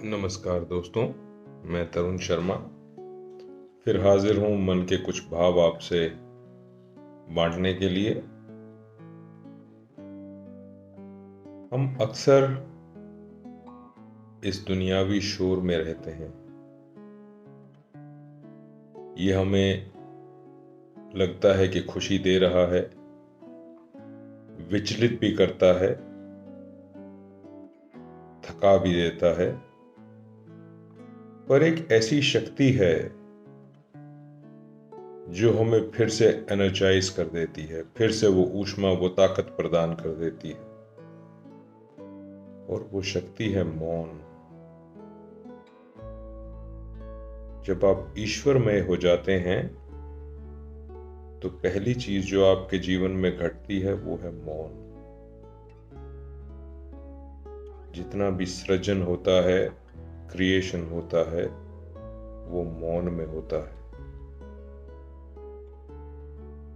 नमस्कार दोस्तों, मैं तरुण शर्मा फिर हाजिर हूँ मन के कुछ भाव आपसे बांटने के लिए। हम अक्सर इस दुनियावी शोर में रहते हैं। ये हमें लगता है कि खुशी दे रहा है, विचलित भी करता है, थका भी देता है, पर एक ऐसी शक्ति है जो हमें फिर से एनर्जाइज कर देती है, फिर से वो ऊष्मा, वो ताकत प्रदान कर देती है। और वो शक्ति है मौन। जब आप ईश्वरमय हो जाते हैं तो पहली चीज जो आपके जीवन में घटती है वो है मौन। जितना भी सृजन होता है, क्रिएशन होता है, वो मौन में होता है।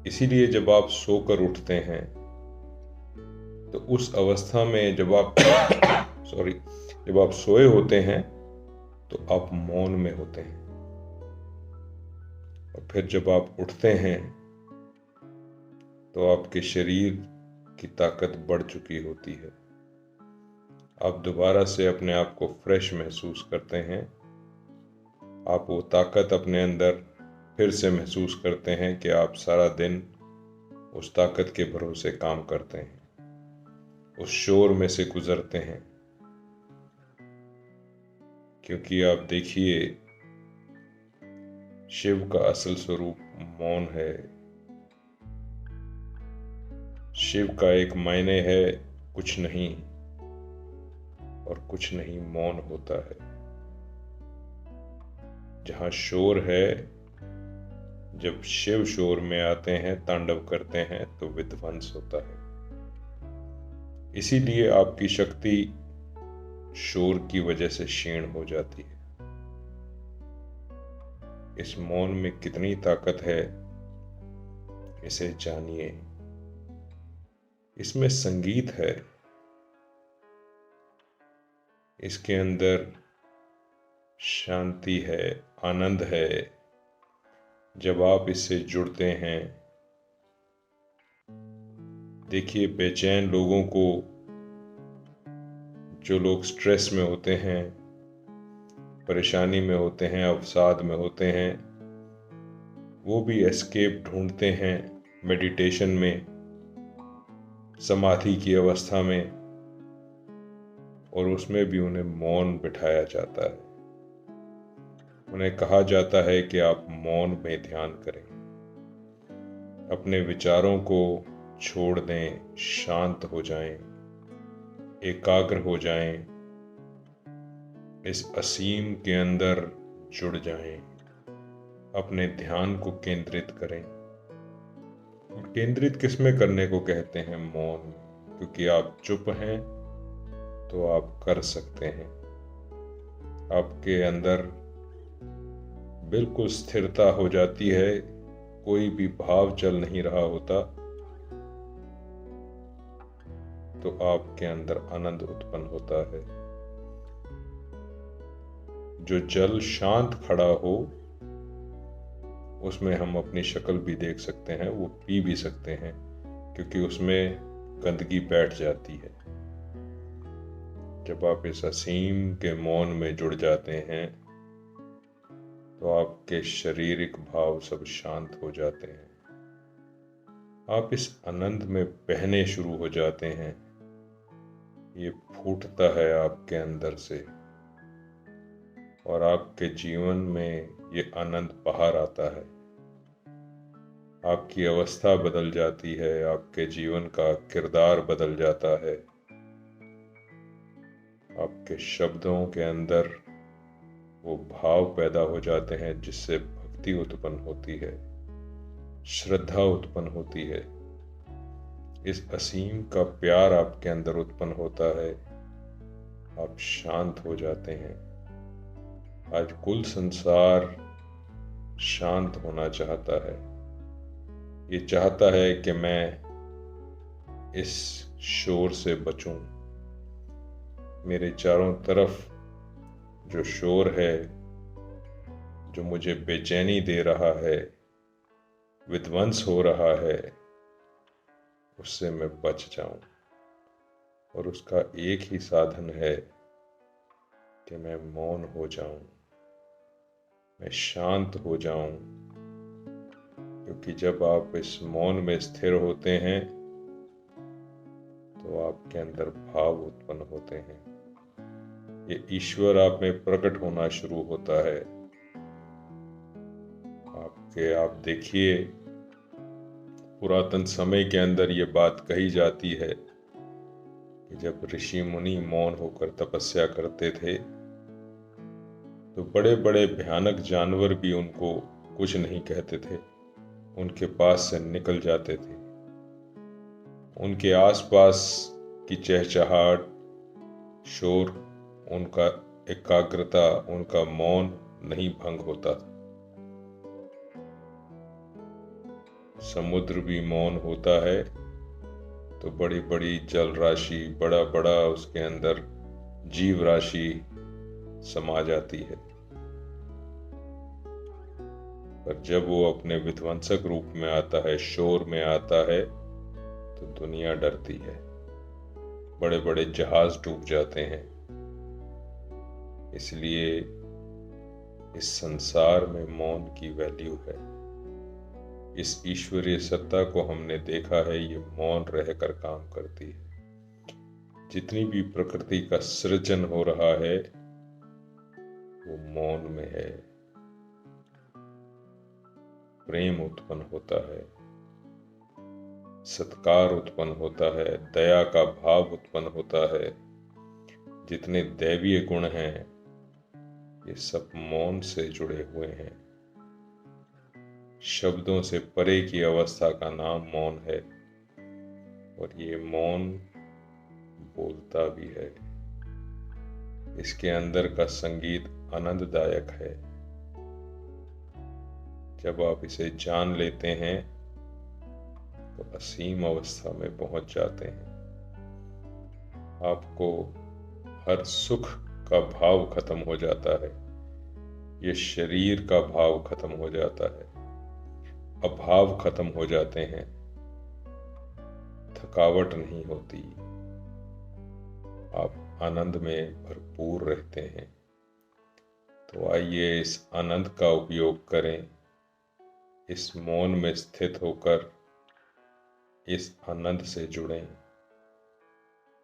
इसीलिए जब आप सोकर उठते हैं तो उस अवस्था में जब आप जब आप सोए होते हैं तो आप मौन में होते हैं। और फिर जब आप उठते हैं तो आपके शरीर की ताकत बढ़ चुकी होती है। आप दोबारा से अपने आप को फ्रेश महसूस करते हैं। आप वो ताकत अपने अंदर फिर से महसूस करते हैं कि आप सारा दिन उस ताकत के भरोसे काम करते हैं, उस शोर में से गुजरते हैं। क्योंकि आप देखिए, शिव का असल स्वरूप मौन है। शिव का एक मायने है कुछ नहीं, और कुछ नहीं मौन होता है। जहां शोर है, जब शिव शोर में आते हैं, तांडव करते हैं, तो विध्वंस होता है। इसीलिए आपकी शक्ति शोर की वजह से क्षीण हो जाती है। इस मौन में कितनी ताकत है, इसे जानिए। इसमें संगीत है, इसके अंदर शांति है, आनंद है। जब आप इससे जुड़ते हैं, देखिए बेचैन लोगों को, जो लोग स्ट्रेस में होते हैं, परेशानी में होते हैं, अवसाद में होते हैं, वो भी एस्केप ढूंढते हैं मेडिटेशन में, समाधि की अवस्था में, और उसमें भी उन्हें मौन बिठाया जाता है। उन्हें कहा जाता है कि आप मौन में ध्यान करें, अपने विचारों को छोड़ दें, शांत हो जाएं, एकाग्र हो जाएं, इस असीम के अंदर जुड़ जाएं, अपने ध्यान को केंद्रित करें। और केंद्रित किसमें करने को कहते हैं? मौन। क्योंकि आप चुप हैं तो आप कर सकते हैं। आपके अंदर बिल्कुल स्थिरता हो जाती है, कोई भी भाव चल नहीं रहा होता, तो आपके अंदर आनंद उत्पन्न होता है। जो जल शांत खड़ा हो, उसमें हम अपनी शक्ल भी देख सकते हैं, वो पी भी सकते हैं, क्योंकि उसमें गंदगी बैठ जाती है। जब आप इस असीम के मौन में जुड़ जाते हैं तो आपके शारीरिक भाव सब शांत हो जाते हैं। आप इस आनंद में बहने शुरू हो जाते हैं। ये फूटता है आपके अंदर से, और आपके जीवन में ये आनंद बाहर आता है। आपकी अवस्था बदल जाती है, आपके जीवन का किरदार बदल जाता है। आपके शब्दों के अंदर वो भाव पैदा हो जाते हैं जिससे भक्ति उत्पन्न होती है, श्रद्धा उत्पन्न होती है। इस असीम का प्यार आपके अंदर उत्पन्न होता है। आप शांत हो जाते हैं। आज कुल संसार शांत होना चाहता है। ये चाहता है कि मैं इस शोर से बचूं। मेरे चारों तरफ जो शोर है, जो मुझे बेचैनी दे रहा है, विध्वंस हो रहा है, उससे मैं बच जाऊं। और उसका एक ही साधन है कि मैं मौन हो जाऊं, मैं शांत हो जाऊं। क्योंकि जब आप इस मौन में स्थिर होते हैं तो आपके अंदर भाव उत्पन्न होते हैं। ये ईश्वर आप में प्रकट होना शुरू होता है। आप देखिए, पुरातन समय के अंदर ये बात कही जाती है कि जब ऋषि मुनि मौन होकर तपस्या करते थे तो बड़े बड़े भयानक जानवर भी उनको कुछ नहीं कहते थे, उनके पास से निकल जाते थे। उनके आसपास की चहचहाट, शोर, उनका एकाग्रता, उनका मौन नहीं भंग होता था। समुद्र भी मौन होता है तो बड़ी बड़ी जल राशि, बड़ा बड़ा उसके अंदर जीव राशि समा जाती है। पर जब वो अपने विध्वंसक रूप में आता है, शोर में आता है, तो दुनिया डरती है। बड़े बड़े जहाज डूब जाते हैं। इसलिए इस संसार में मौन की वैल्यू है। इस ईश्वरीय सत्ता को हमने देखा है, ये मौन रहकर काम करती है। जितनी भी प्रकृति का सृजन हो रहा है वो मौन में है। प्रेम उत्पन्न होता है, सत्कार उत्पन्न होता है, दया का भाव उत्पन्न होता है। जितने दैवीय गुण हैं ये सब मौन से जुड़े हुए हैं। शब्दों से परे की अवस्था का नाम मौन है और ये मौन बोलता भी है। इसके अंदर का संगीत आनंददायक है। जब आप इसे जान लेते हैं तो असीम अवस्था में पहुंच जाते हैं। आपको हर सुख का भाव खत्म हो जाता है। ये शरीर का भाव खत्म हो जाता है, अभाव खत्म हो जाते हैं, थकावट नहीं होती, आप आनंद में भरपूर रहते हैं। तो आइए इस आनंद का उपयोग करें। इस मौन में स्थित होकर इस आनंद से जुड़ें।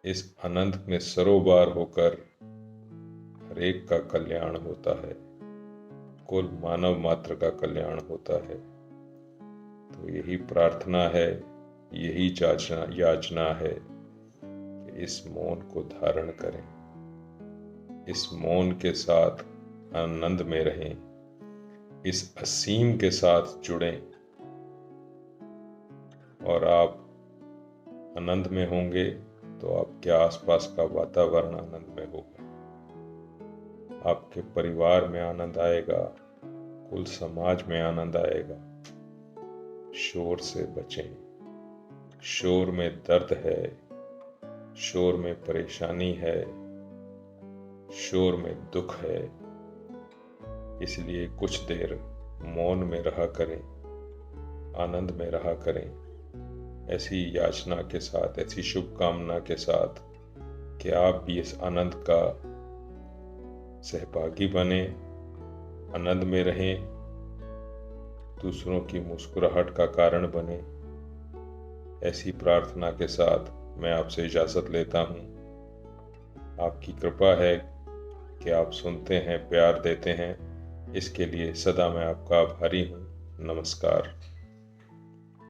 इस आनंद में सरोबार होकर हर एक का कल्याण होता है, कुल मानव मात्र का कल्याण होता है। तो यही प्रार्थना है, यही याचना है कि इस मौन को धारण करें, इस मौन के साथ आनंद में रहें, इस असीम के साथ जुड़ें और आप आनंद में होंगे तो आपके आसपास का वातावरण आनंद में होगा। आपके परिवार में आनंद आएगा, कुल समाज में आनंद आएगा। शोर से बचें। शोर में दर्द है, शोर में परेशानी है, शोर में दुख है। इसलिए कुछ देर मौन में रहा करें, आनंद में रहा करें। ऐसी याचना के साथ, ऐसी शुभकामना के साथ कि आप भी इस आनंद का सहभागी बने, आनंद में रहें, दूसरों की मुस्कुराहट का कारण बने। ऐसी प्रार्थना के साथ मैं आपसे इजाजत लेता हूँ। आपकी कृपा है कि आप सुनते हैं, प्यार देते हैं। इसके लिए सदा मैं आपका आभारी हूँ। नमस्कार।